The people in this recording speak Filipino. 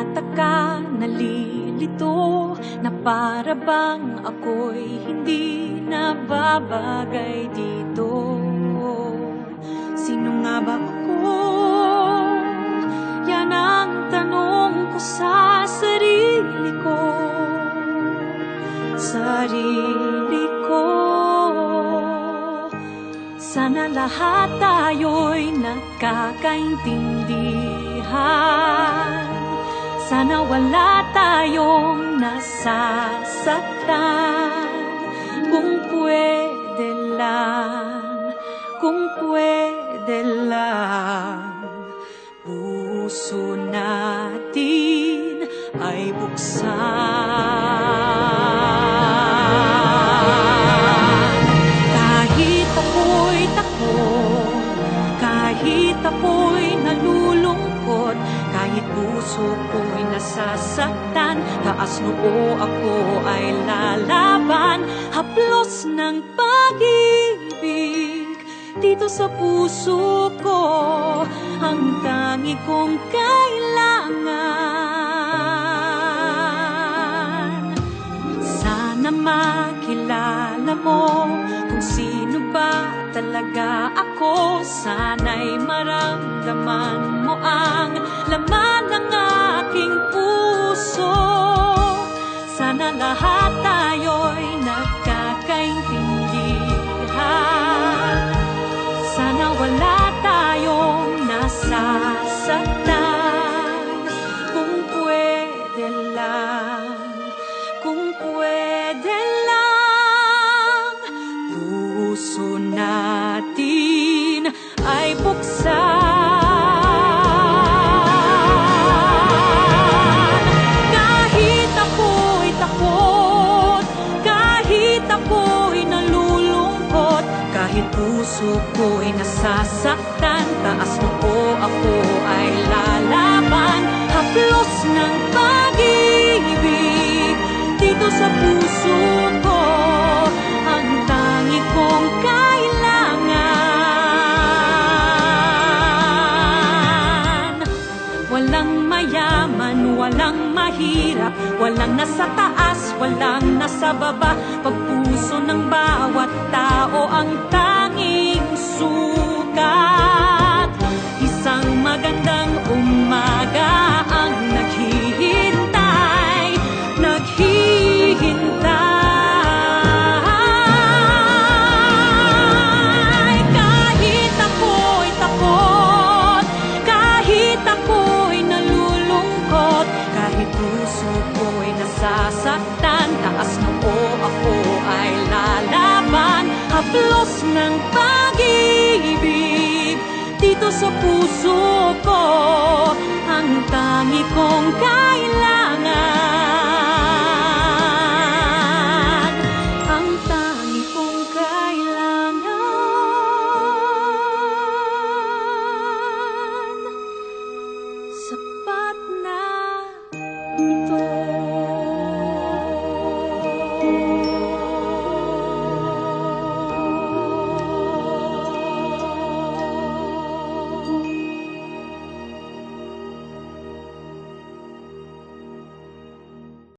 nagtataka, nalilito, na para bang ako'y hindi nababagay dito. Sino nga ba ako? Yan ang tanong ko sa sarili ko. Sarili ko. Sana lahat tayo'y nagkakaintindihan. Sana wala tayong nasasaktan. Kung pwede lang, kung pwede lang, puso natin ay buksan. Kahit ako'y takot, kahit ako'y nalulungkot, kahit puso ko'y nasasaktan, taas noo ako ay lalaban. Haplos ng pag-ibig dito sa puso ko, ang tangi kong kailangan. Sana makilala mo kung sino ba talaga ako. Sana'y maramdaman mo ang laman ng aking puso. Sana lahat tayo'y nagkakaintindihan. Sana wala tayong nasasaktan. Kung pwede lang, kung pwede lang, puso natin ay buksan. Kahit ako'y takot, kahit ako'y nalulungkot, kahit puso ko'y nasasaktan, taas noo ako ay lalaban. Haplos ng pag-ibig dito sa puso ko, ang tangi kong kailangan. Walang mayaman, walang mahirap, walang nasa taas, walang nasa baba. Pag puso ng bawat tao ang tanging sukat. Isang magandang umaga ang naghihintay, naghihintay. Kahit ako'y takot, kahit ako'y nalulungkot, kahit puso ko'y nasasaktan, taas noo ako ay lalaban. Haplos ng pag-ibig dito sa puso ko, ang tangi kong